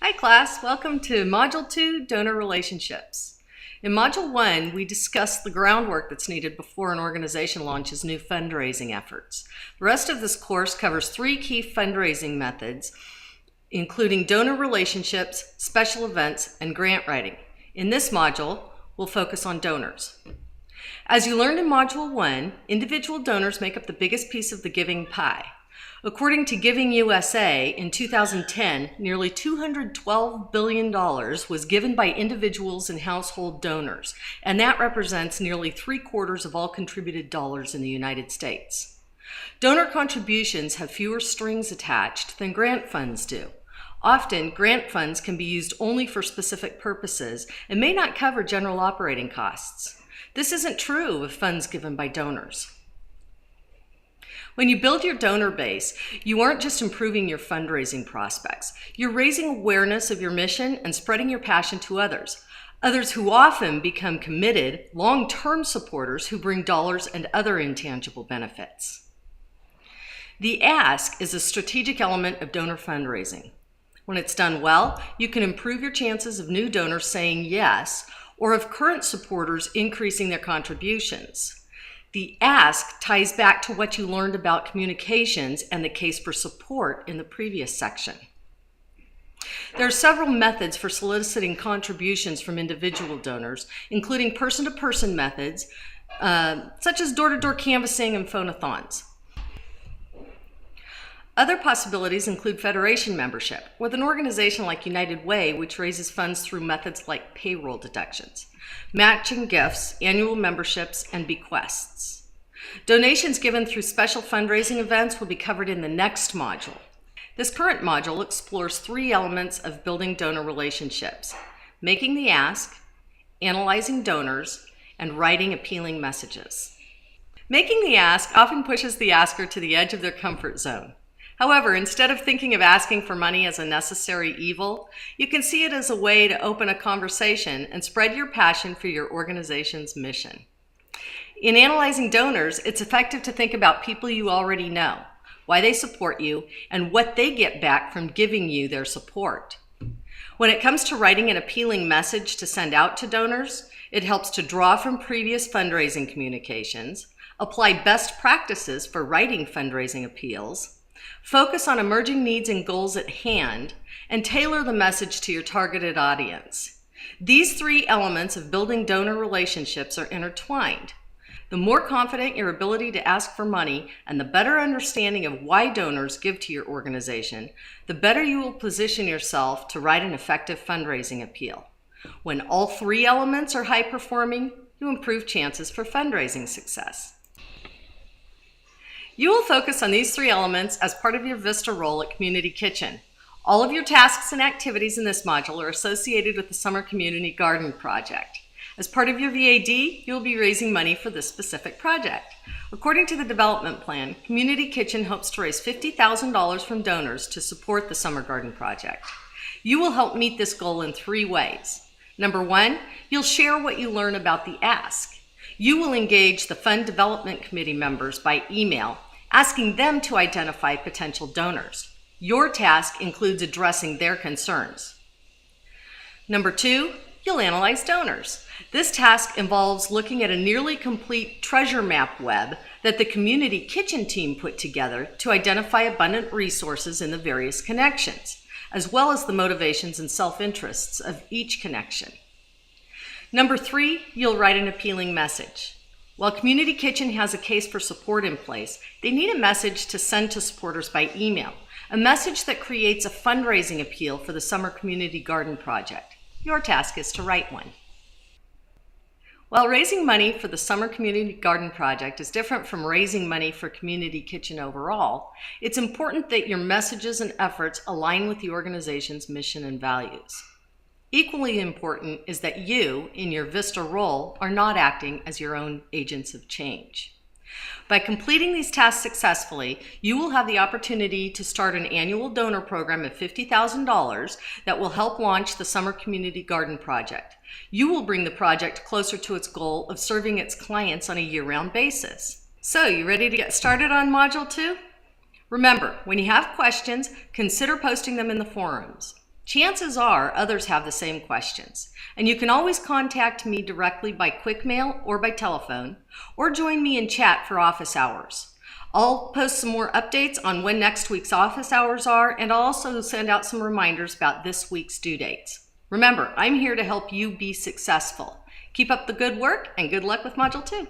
Hi class, welcome to Module 2, Donor Relationships. In Module 1, we discussed the groundwork that's needed before an organization launches new fundraising efforts. The rest of this course covers 3 key fundraising methods, including donor relationships, special events, and grant writing. In this module, we'll focus on donors. As you learned in Module 1, individual donors make up the biggest piece of the giving pie. According to Giving USA, in 2010, nearly $212 billion was given by individuals and household donors, and that represents nearly 3/4 of all contributed dollars in the United States. Donor contributions have fewer strings attached than grant funds do. Often, grant funds can be used only for specific purposes and may not cover general operating costs. This isn't true of funds given by donors. When you build your donor base, you aren't just improving your fundraising prospects. You're raising awareness of your mission and spreading your passion to others who often become committed, long-term supporters who bring dollars and other intangible benefits. The ask is a strategic element of donor fundraising. When it's done well, you can improve your chances of new donors saying yes, or of current supporters increasing their contributions. The ask ties back to what you learned about communications and the case for support in the previous section. There are several methods for soliciting contributions from individual donors, including person-to-person methods, such as door-to-door canvassing and phonathons. Other possibilities include federation membership, with an organization like United Way, which raises funds through methods like payroll deductions, matching gifts, annual memberships, and bequests. Donations given through special fundraising events will be covered in the next module. This current module explores 3 elements of building donor relationships: making the ask, analyzing donors, and writing appealing messages. Making the ask often pushes the asker to the edge of their comfort zone. However, instead of thinking of asking for money as a necessary evil, you can see it as a way to open a conversation and spread your passion for your organization's mission. In analyzing donors, it's effective to think about people you already know, why they support you, and what they get back from giving you their support. When it comes to writing an appealing message to send out to donors, it helps to draw from previous fundraising communications, apply best practices for writing fundraising appeals, focus on emerging needs and goals at hand, and tailor the message to your targeted audience. These 3 elements of building donor relationships are intertwined. The more confident your ability to ask for money and the better understanding of why donors give to your organization, the better you will position yourself to write an effective fundraising appeal. When all 3 elements are high-performing, you improve chances for fundraising success. You will focus on these 3 elements as part of your VISTA role at Community Kitchen. All of your tasks and activities in this module are associated with the Summer Community Garden Project. As part of your VAD, you'll be raising money for this specific project. According to the development plan, Community Kitchen hopes to raise $50,000 from donors to support the Summer Garden Project. You will help meet this goal in 3 ways. Number 1, you'll share what you learn about the ask. You will engage the Fund Development Committee members by email, asking them to identify potential donors. Your task includes addressing their concerns. Number 2, you'll analyze donors. This task involves looking at a nearly complete treasure map web that the Community Kitchen team put together to identify abundant resources in the various connections, as well as the motivations and self-interests of each connection. Number 3, you'll write an appealing message. While Community Kitchen has a case for support in place, they need a message to send to supporters by email, a message that creates a fundraising appeal for the Summer Community Garden Project. Your task is to write one. While raising money for the Summer Community Garden Project is different from raising money for Community Kitchen overall, it's important that your messages and efforts align with the organization's mission and values. Equally important is that you, in your VISTA role, are not acting as your own agents of change. By completing these tasks successfully, you will have the opportunity to start an annual donor program of $50,000 that will help launch the Summer Community Garden Project. You will bring the project closer to its goal of serving its clients on a year-round basis. So, you ready to get started on Module 2? Remember, when you have questions, consider posting them in the forums. Chances are others have the same questions, and you can always contact me directly by quick mail or by telephone, or join me in chat for office hours. I'll post some more updates on when next week's office hours are, and I'll also send out some reminders about this week's due dates. Remember, I'm here to help you be successful. Keep up the good work, and good luck with Module 2.